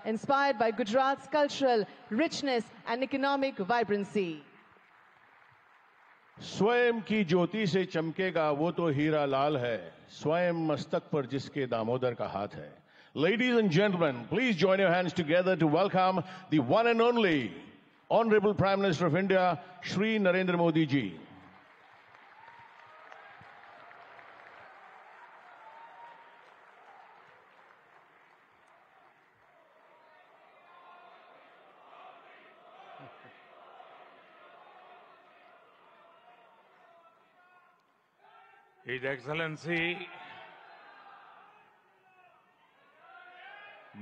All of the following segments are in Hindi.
inspired by Gujarat's cultural richness and economic vibrancy. स्वयं की ज्योति से चमकेगा वो तो हीरा लाल है, स्वयं मस्तक पर जिसके दामोदर का हाथ है. Ladies and gentlemen, please join your hands together to welcome the one and only Honorable Prime Minister of India, Shri Narendra Modi ji. His Excellency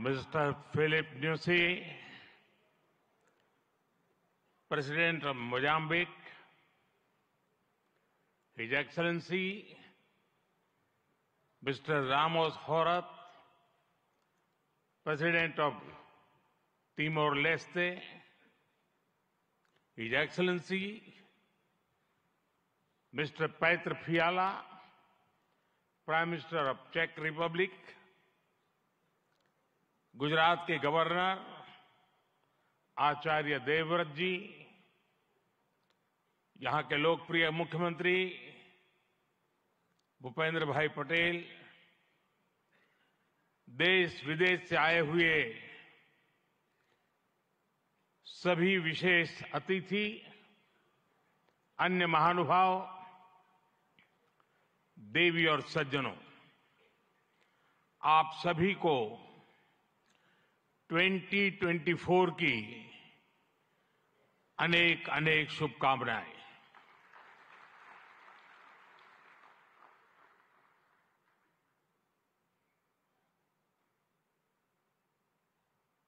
Mr. Philip Nyusi, President of Mozambique, His Excellency Mr. Ramos Horat, President of Timor-Leste, His Excellency Mr. Petr Fiala, Prime Minister of Czech Republic, Gujarat के गवर्नर आचार्य देवव्रत जी, यहां के लोकप्रिय मुख्यमंत्री भूपेंद्र भाई पटेल, देश विदेश से आए हुए सभी विशेष अतिथि, अन्य महानुभाव, देवी और सज्जनों, आप सभी को 2024 की अनेक अनेक शुभकामनाएं.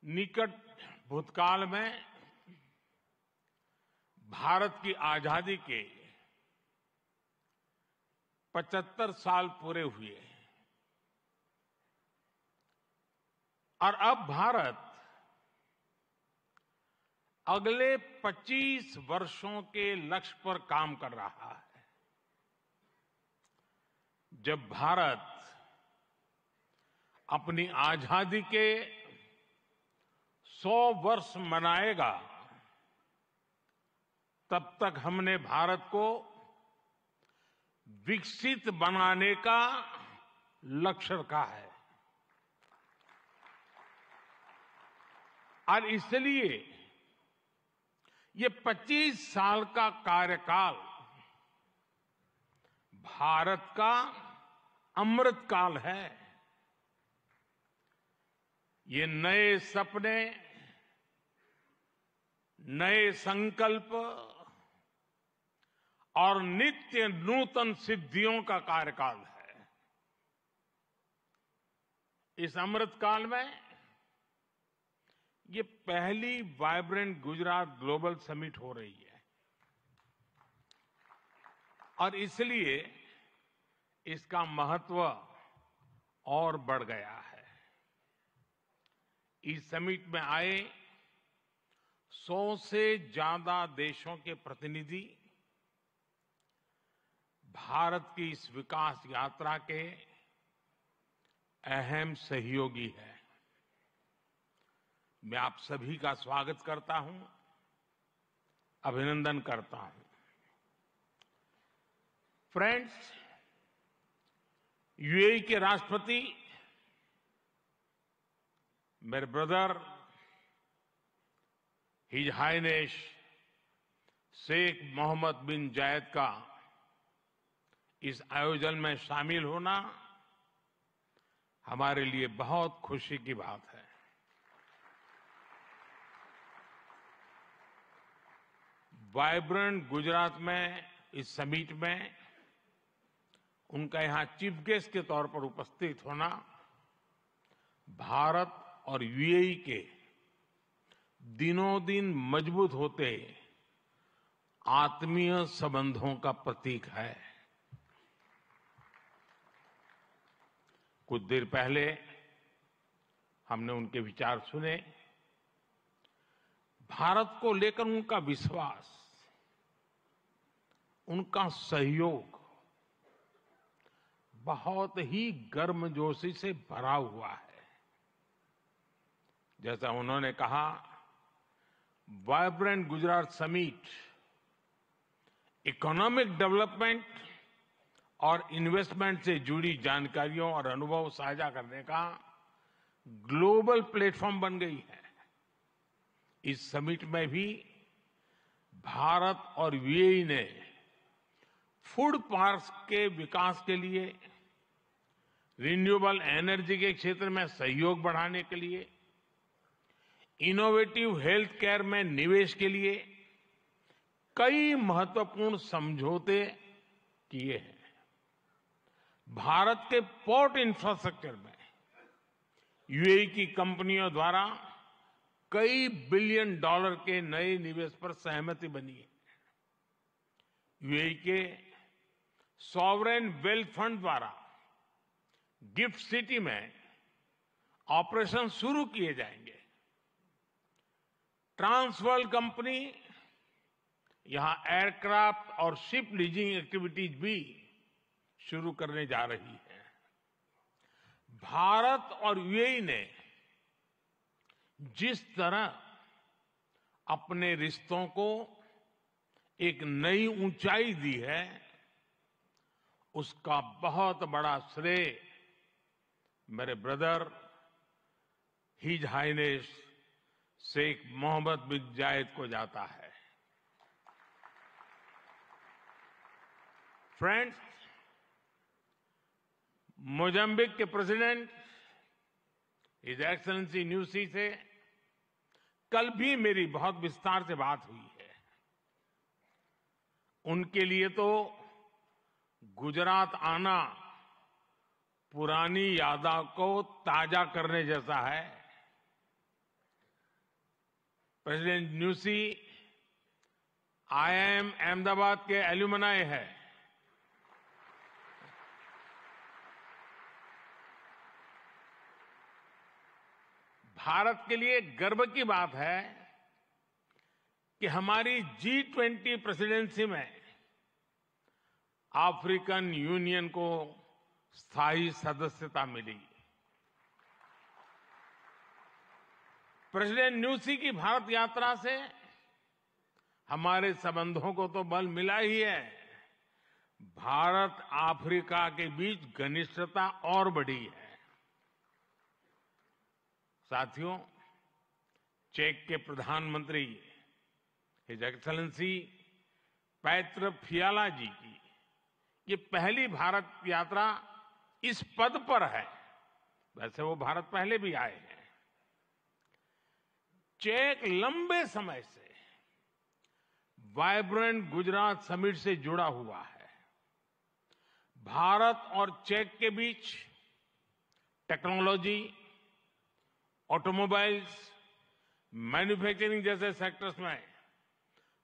निकट भूतकाल में भारत की आजादी के 75 साल पूरे हुए और अब भारत अगले 25 वर्षों के लक्ष्य पर काम कर रहा है. जब भारत अपनी आजादी के 100 वर्ष मनाएगा, तब तक हमने भारत को विकसित बनाने का लक्ष्य रखा है. और इसलिए ये 25 साल का कार्यकाल भारत का अमृतकाल है. ये नए सपने, नए संकल्प और नित्य नूतन सिद्धियों का कार्यकाल है. इस अमृतकाल में ये पहली वाइब्रेंट गुजरात ग्लोबल समिट हो रही है और इसलिए इसका महत्व और बढ़ गया है. इस समिट में आए 100 से ज्यादा देशों के प्रतिनिधि भारत की इस विकास यात्रा के अहम सहयोगी हैं. मैं आप सभी का स्वागत करता हूं, अभिनंदन करता हूं. फ्रेंड्स, यूएई के राष्ट्रपति मेरे brother his highness Sheikh Mohammed bin Zayed का इस आयोजन में शामिल होना हमारे लिए बहुत खुशी की बात है. वाइब्रेंट गुजरात में इस समिट में उनका यहां चीफ गेस्ट के तौर पर उपस्थित होना भारत और यूएई के दिनों दिन मजबूत होते आत्मीय संबंधों का प्रतीक है. कुछ देर पहले हमने उनके विचार सुने. भारत को लेकर उनका विश्वास, उनका सहयोग बहुत ही गर्मजोशी से भरा हुआ है. जैसा उन्होंने कहा, vibrant Gujarat summit economic development और इन्वेस्टमेंट से जुड़ी जानकारियों और अनुभव साझा करने का ग्लोबल प्लेटफॉर्म बन गई है। इस समिट में भी भारत और यूएई ने फूड पार्क्स के विकास के लिए, रिन्यूएबल एनर्जी के क्षेत्र में सहयोग बढ़ाने के लिए, इनोवेटिव हेल्थ केयर में निवेश के लिए कई महत्वपूर्ण समझौते किए हैं। भारत के पोर्ट इंफ्रास्ट्रक्चर में यूएई की कंपनियों द्वारा कई बिलियन डॉलर के नए निवेश पर सहमति बनी है। यूएई के सॉवरेन वेल्थ फंड द्वारा गिफ्ट सिटी में ऑपरेशन शुरू किए जाएंगे। ट्रांसवर्ल्ड कंपनी यहां एयरक्राफ्ट और शिप लीजिंग एक्टिविटीज भी शुरू करने जा रही है। भारत और यूएई ने जिस तरह अपने रिश्तों को एक नई ऊंचाई दी है, उसका बहुत बड़ा श्रेय मेरे brother his highness Sheikh Mohammed bin Zayed को जाता है। फ्रेंड्स, मोजाम्बिक के प्रेसिडेंट हिज एक्सेलेंसी न्यूसी से कल भी मेरी बहुत विस्तार से बात हुई है। उनके लिए तो गुजरात आना पुरानी यादों को ताजा करने जैसा है। प्रेसिडेंट न्यूसी आईआईएम अहमदाबाद के एल्यूमनाई है। भारत के लिए गर्व की बात है कि हमारी G20 प्रेसिडेंसी में अफ्रीकन यूनियन को स्थायी सदस्यता मिली। प्रेसिडेंट न्यूसी की भारत यात्रा से हमारे संबंधों को तो बल मिला ही है, भारत अफ्रीका के बीच घनिष्ठता और बढ़ी है। साथियों, चेक के प्रधानमंत्री हिज एक्सेलेंसी पैत्र फियाला जी की ये पहली भारत यात्रा इस पद पर है। वैसे वो भारत पहले भी आए हैं। चेक लंबे समय से वाइब्रेंट गुजरात समिट से जुड़ा हुआ है। भारत और चेक के बीच टेक्नोलॉजी, ऑटोमोबाइल्स, मैन्युफैक्चरिंग जैसे सेक्टर्स में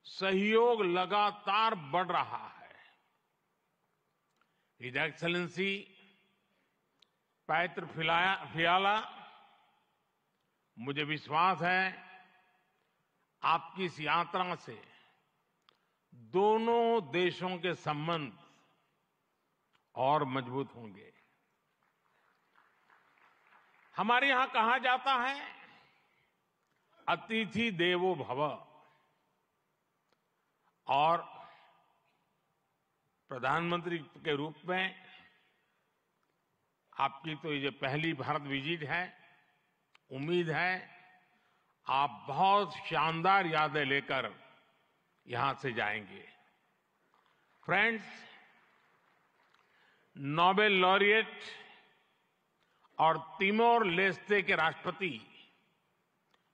सहयोग लगातार बढ़ रहा है। हिज एक्सेलेंसी पैत्र फियाला, मुझे विश्वास है आपकी इस यात्रा से दोनों देशों के संबंध और मजबूत होंगे। हमारे यहां कहा जाता है, अतिथि देवो भव, और प्रधानमंत्री के रूप में आपकी तो ये पहली भारत विजिट है। उम्मीद है आप बहुत शानदार यादें लेकर यहां से जाएंगे। फ्रेंड्स, नोबेल लॉरिएट और तिमोर लेस्ते के राष्ट्रपति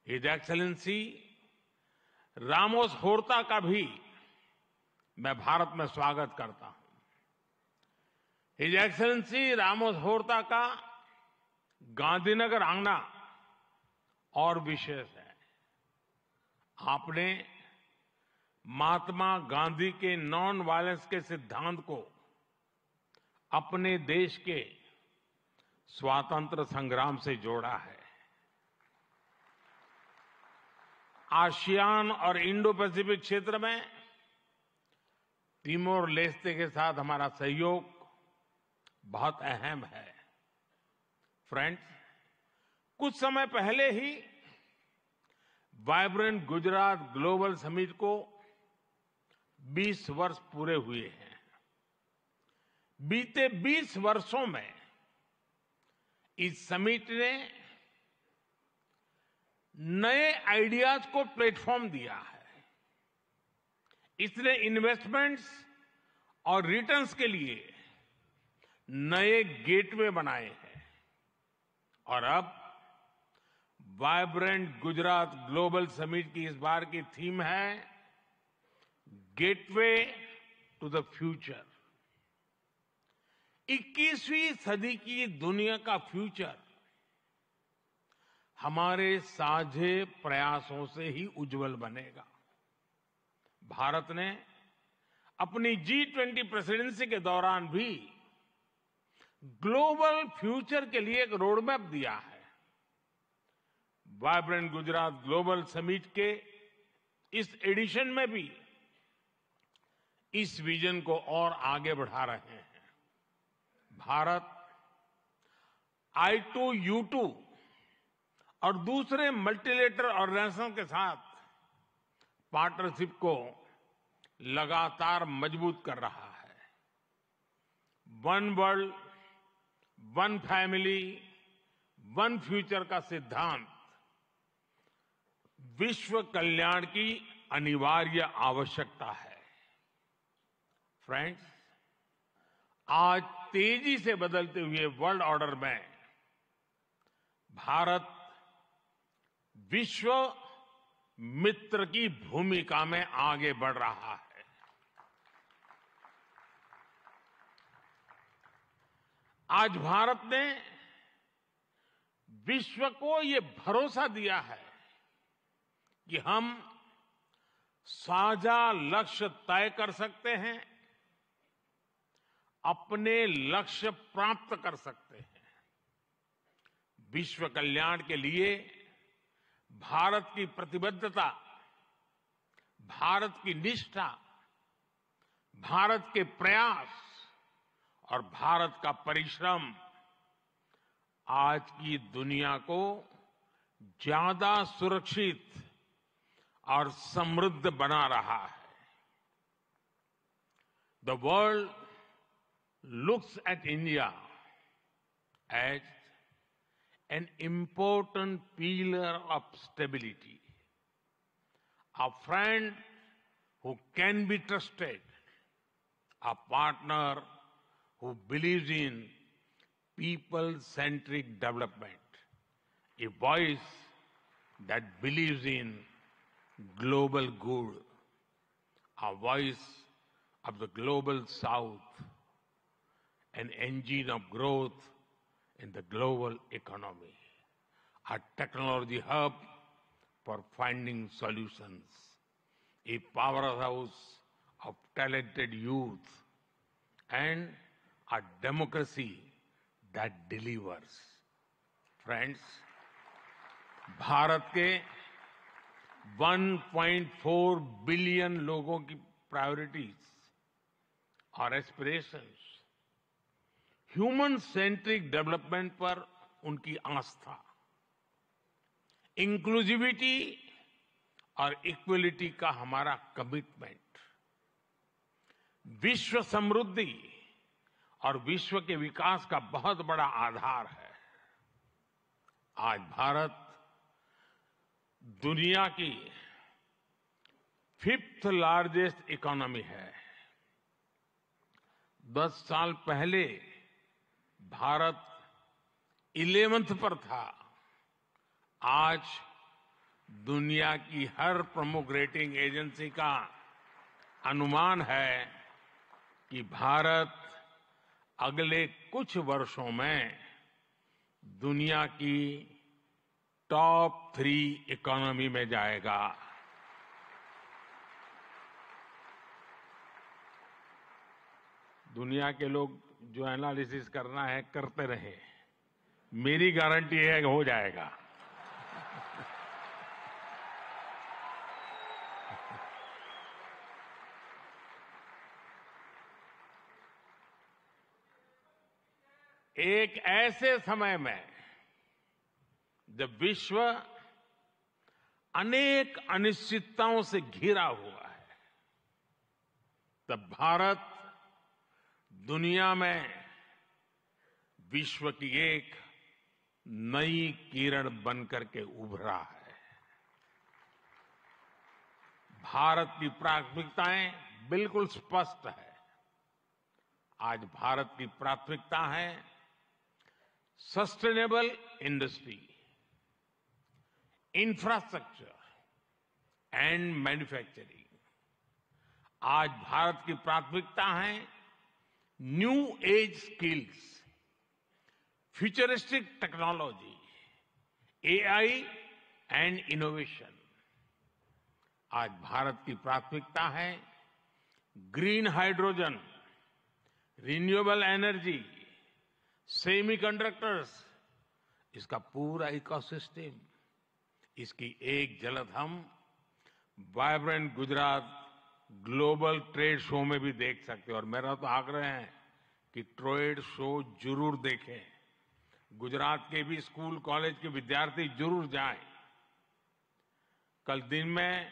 हिज एक्सेलेंसी रामोस होर्ता का भी मैं भारत में स्वागत करता हूं। हिज एक्सेलेंसी रामोस होर्ता का गांधीनगर आना और विशेष है। आपने महात्मा गांधी के नॉन वायलेंस के सिद्धांत को अपने देश के स्वातंत्र संग्राम से जोड़ा है। आसियान और इंडो पैसिफिक क्षेत्र में तिमोर लेस्ते के साथ हमारा सहयोग बहुत अहम है। फ्रेंड्स, कुछ समय पहले ही वाइब्रेंट गुजरात ग्लोबल समिट को 20 वर्ष पूरे हुए हैं। बीते 20 वर्षों में इस समिट ने नए आइडियाज को प्लेटफॉर्म दिया है। इसने इन्वेस्टमेंट्स और रिटर्न्स के लिए नए गेटवे बनाए हैं। और अब वाइब्रेंट गुजरात ग्लोबल समिट की इस बार की थीम है गेटवे टू द फ्यूचर। 21वीं सदी की दुनिया का फ्यूचर हमारे साझे प्रयासों से ही उज्जवल बनेगा। भारत ने अपनी G20 प्रेसिडेंसी के दौरान भी ग्लोबल फ्यूचर के लिए एक रोडमैप दिया है। वाइब्रेंट गुजरात ग्लोबल समिट के इस एडिशन में भी इस विजन को और आगे बढ़ा रहे हैं। भारत I2U2 और दूसरे मल्टीलेटरल ऑर्गेनाइजेशन के साथ पार्टनरशिप को लगातार मजबूत कर रहा है। One world, one family, one future का सिद्धांत विश्व कल्याण की अनिवार्य आवश्यकता है। फ्रेंड्स, आज तेजी से बदलते हुए वर्ल्ड ऑर्डर में भारत विश्व मित्र की भूमिका में आगे बढ़ रहा है। आज भारत ने विश्व को ये भरोसा दिया है कि हम साझा लक्ष्य तय कर सकते हैं, अपने लक्ष्य प्राप्त कर सकते हैं। विश्व कल्याण के लिए भारत की प्रतिबद्धता, भारत की निष्ठा, भारत के प्रयास और भारत का परिश्रम आज की दुनिया को ज्यादा सुरक्षित और समृद्ध बना रहा है। The world looks at India as an important pillar of stability, a friend who can be trusted, a partner who believes in people-centric development, a voice that believes in global good, a voice of the global South, an engine of growth in the global economy, a technology hub for finding solutions, a powerhouse of talented youth, and a democracy that delivers. Friends, Bharat के 1.4 बिलियन लोगों की प्रायोरिटीज और एस्पिरेशंस, ह्यूमन सेंट्रिक डेवलपमेंट पर उनकी आस्था, इंक्लूसिविटी और इक्वलिटी का हमारा कमिटमेंट, विश्व समृद्धि और विश्व के विकास का बहुत बड़ा आधार है। आज भारत दुनिया की 5th लार्जेस्ट इकोनॉमी है। 10 साल पहले भारत 11th पर था। आज दुनिया की हर प्रमुख रेटिंग एजेंसी का अनुमान है कि भारत अगले कुछ वर्षों में दुनिया की टॉप 3 इकोनॉमी में जाएगा। दुनिया के लोग जो एनालिसिस करना है करते रहे, मेरी गारंटी है कि हो जाएगा। एक ऐसे समय में जब विश्व अनेक अनिश्चितताओं से घिरा हुआ है, तब भारत दुनिया में विश्व की एक नई किरण बनकर के उभरा है। भारत की प्राथमिकताएं बिल्कुल स्पष्ट है। आज भारत की प्राथमिकता है sustainable industry, infrastructure and manufacturing. आज भारत की प्राथमिकता है new age skills, futuristic technology, AI and innovation. आज भारत की प्राथमिकता है green hydrogen, renewable energy, semiconductors, इसका पूरा इकोसिस्टम। इसकी एक झलक हम vibrant Gujarat global trade show में भी देख सकते हैं। और मेरा तो आग्रह है कि ट्रेड शो जरूर देखें। गुजरात के भी स्कूल कॉलेज के विद्यार्थी जरूर जाएं। कल दिन में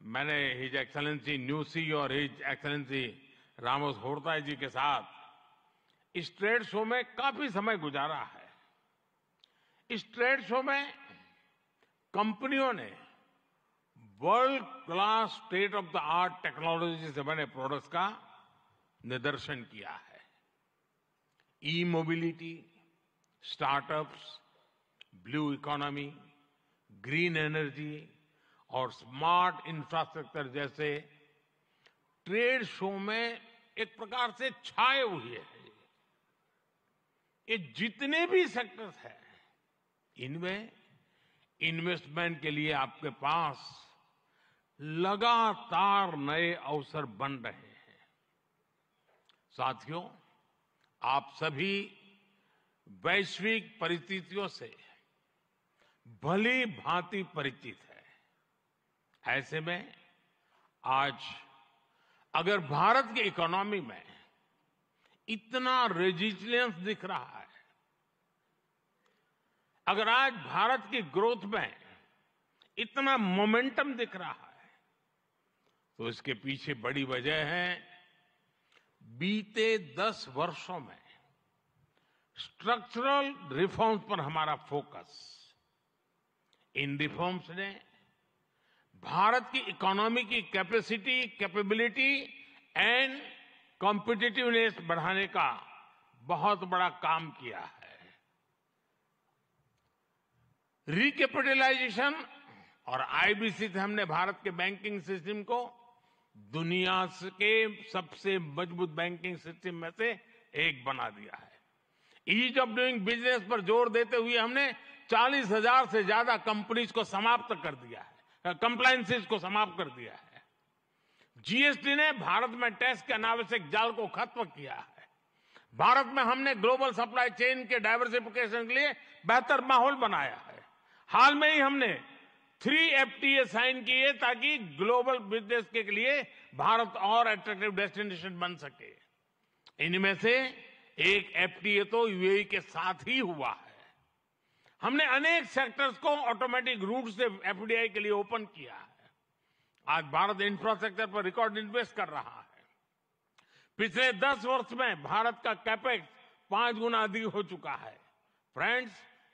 मैंने हिज एक्सेलेंसी न्यूसी और हिज एक्सेलेंसी रामोस होर्ताई जी के साथ इस ट्रेड शो में काफी समय गुजारा है। इस ट्रेड शो में कंपनियों ने world class state of the art technology से बने प्रोडक्ट्स का निदर्शन किया है। E mobility, startups, blue economy, green energy और स्मार्ट इंफ्रास्ट्रक्चर जैसे ट्रेड शो में एक प्रकार से छाए हुए हैं। ये जितने भी सेक्टर्स हैं, इनमें इन्वेस्टमेंट के लिए आपके पास लगातार नए अवसर बन रहे हैं। साथियों, आप सभी वैश्विक परिस्थितियों से भली भांति परिचित है। ऐसे में आज अगर भारत की इकोनॉमी में इतना रेजिलियंस दिख रहा है, अगर आज भारत की ग्रोथ में इतना मोमेंटम दिख रहा है, तो इसके पीछे बड़ी वजह है बीते 10 वर्षों में स्ट्रक्चरल रिफॉर्म्स पर हमारा फोकस। इन रिफॉर्म्स ने भारत की इकोनॉमी की कैपेसिटी, कैपेबिलिटी एंड कॉम्पिटिटिवनेस बढ़ाने का बहुत बड़ा काम किया है। रिकैपिटलाइजेशन और आईबीसी से हमने भारत के बैंकिंग सिस्टम को दुनिया के सबसे मजबूत बैंकिंग सिस्टम में से एक बना दिया है। ईज ऑफ डूइंग बिजनेस पर जोर देते हुए हमने 40,000 से ज्यादा कंपनीज को समाप्त कर दिया है, कंप्लायंसेस को समाप्त कर दिया है। जीएसटी ने भारत में टैक्स के अनावश्यक जाल को खत्म किया है। भारत में हमने ग्लोबल सप्लाई चेन के डाइवर्सिफिकेशन के लिए बेहतर माहौल बनाया है। हाल में ही हमने 3 FTA साइन किए ताकि ग्लोबल बिजनेस के लिए भारत और अट्रैक्टिव डेस्टिनेशन बन सके। इनमें से एक FTA तो यूएई के साथ ही हुआ है। हमने अनेक सेक्टर्स को ऑटोमेटिक रूट से FDI के लिए ओपन किया है। आज भारत इंफ्रास्ट्रक्चर पर रिकॉर्ड इन्वेस्ट कर रहा है। पिछले 10 वर्ष में भारत का कैपेक्स 5 गुना अधिक हो चुका है। फ्रेंड्स,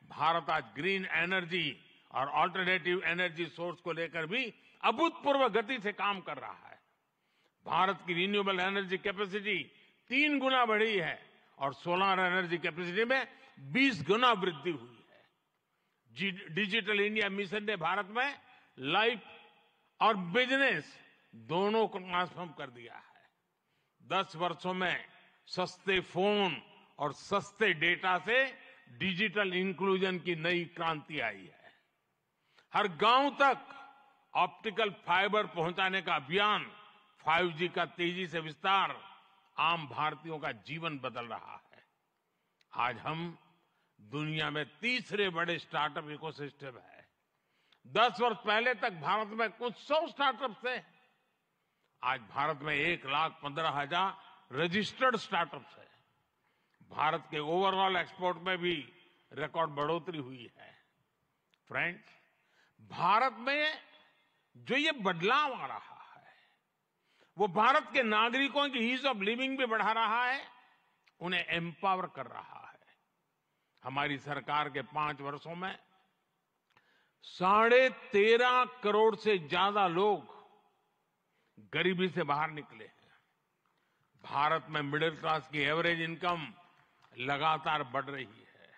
भारत आज ग्रीन एनर्जी और अल्टरनेटिव एनर्जी सोर्स को लेकर भी अभूतपूर्व गति से काम कर रहा है। भारत की रिन्यूएबल एनर्जी कैपेसिटी 3 गुना बढ़ी है और सोलर एनर्जी कैपेसिटी में 20 गुना वृद्धि हुई है। डिजिटल इंडिया मिशन ने भारत में लाइफ और बिजनेस दोनों को ट्रांसफॉर्म कर दिया है। 10 वर्षों में सस्ते फोन और सस्ते डेटा से डिजिटल इंक्लूजन की नई क्रांति आई है। हर गांव तक ऑप्टिकल फाइबर पहुंचाने का अभियान, 5G का तेजी से विस्तार आम भारतीयों का जीवन बदल रहा है। आज हम दुनिया में तीसरे बड़े स्टार्टअप इकोसिस्टम है। 10 वर्ष पहले तक भारत में कुछ 100 स्टार्टअप थे। आज भारत में 1,15,000 रजिस्टर्ड स्टार्टअप्स है। भारत के ओवरऑल एक्सपोर्ट में भी रिकॉर्ड बढ़ोतरी हुई है। फ्रेंड्स, भारत में जो ये बदलाव आ रहा है, वो भारत के नागरिकों की ईज ऑफ लिविंग भी बढ़ा रहा है, उन्हें एम्पावर कर रहा है। हमारी सरकार के 5 वर्षों में 13.5 करोड़ से ज्यादा लोग गरीबी से बाहर निकले हैं। भारत में मिडिल क्लास की एवरेज इनकम लगातार बढ़ रही है।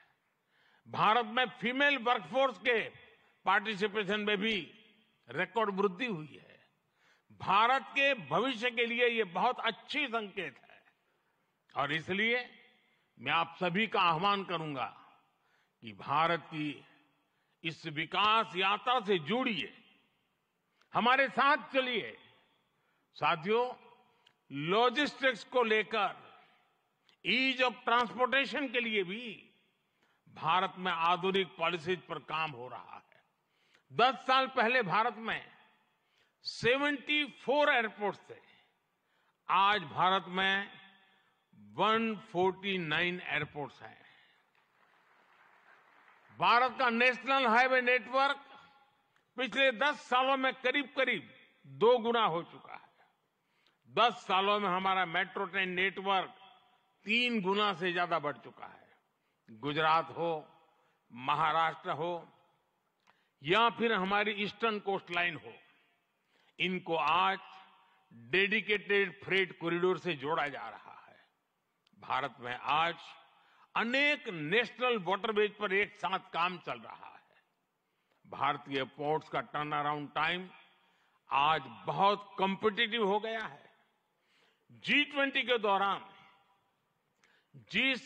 भारत में फीमेल वर्कफोर्स के पार्टिसिपेशन में भी रिकॉर्ड वृद्धि हुई है। भारत के भविष्य के लिए ये बहुत अच्छी संकेत है और इसलिए मैं आप सभी का आह्वान करूंगा कि भारत की इस विकास यात्रा से जुड़िए, हमारे साथ चलिए। साथियों, लॉजिस्टिक्स को लेकर ईज ऑफ ट्रांसपोर्टेशन के लिए भी भारत में आधुनिक पॉलिसीज पर काम हो रहा है। 10 साल पहले भारत में 74 एयरपोर्ट्स थे, आज भारत में 149 एयरपोर्ट्स हैं। भारत का नेशनल हाईवे नेटवर्क पिछले 10 सालों में करीब करीब 2 गुना हो चुका है। 10 सालों में हमारा मेट्रो ट्रेन नेटवर्क 3 गुना से ज्यादा बढ़ चुका है। गुजरात हो, महाराष्ट्र हो या फिर हमारी ईस्टर्न कोस्ट लाइन हो, इनको आज डेडिकेटेड फ्रेट कॉरिडोर से जोड़ा जा रहा है। भारत में आज अनेक नेशनल वाटरवेज पर एक साथ काम चल रहा है। भारतीय पोर्ट्स का टर्न अराउंड टाइम आज बहुत कॉम्पिटिटिव हो गया है। G20 के दौरान जिस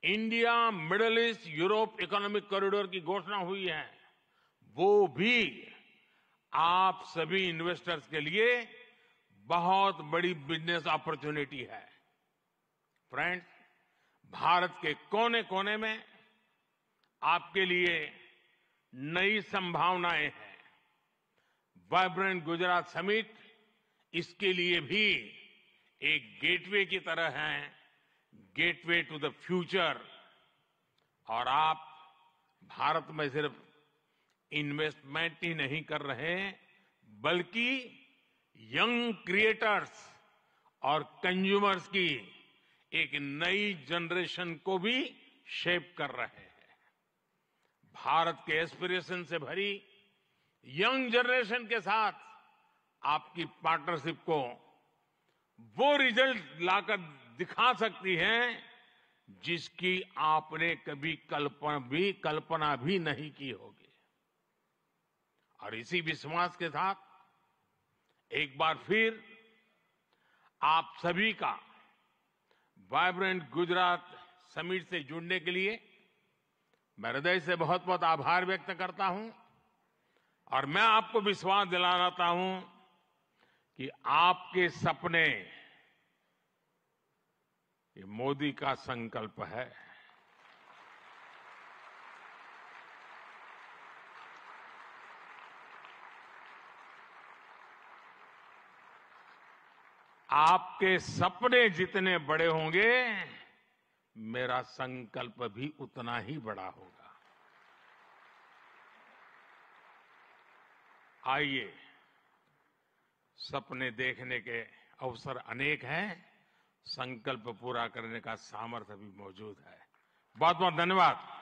India middle east Europe economic corridor की घोषणा हुई है, वो भी आप सभी इन्वेस्टर्स के लिए बहुत बड़ी बिजनेस अपॉर्चुनिटी है। फ्रेंड्स, भारत के कोने कोने में आपके लिए नई संभावनाएं हैं। वाइब्रेंट गुजरात समिट इसके लिए भी एक गेटवे की तरह है, गेटवे टू द फ्यूचर। और आप भारत में सिर्फ इन्वेस्टमेंट ही नहीं कर रहे, बल्कि यंग क्रिएटर्स और कंज्यूमर्स की एक नई जनरेशन को भी शेप कर रहे हैं। भारत के एस्पिरेशन से भरी यंग जनरेशन के साथ आपकी पार्टनरशिप को वो रिजल्ट लाकर दिखा सकती है जिसकी आपने कभी कल्पना भी नहीं की होगी। और इसी विश्वास के साथ एक बार फिर आप सभी का वाइब्रेंट गुजरात समिट से जुड़ने के लिए मैं हृदय से बहुत बहुत आभार व्यक्त करता हूं और मैं आपको विश्वास दिलाता हूं कि आपके सपने ये मोदी का संकल्प है। आपके सपने जितने बड़े होंगे, मेरा संकल्प भी उतना ही बड़ा होगा। आइए, सपने देखने के अवसर अनेक हैं, संकल्प पूरा करने का सामर्थ्य भी मौजूद है। बहुत बहुत धन्यवाद।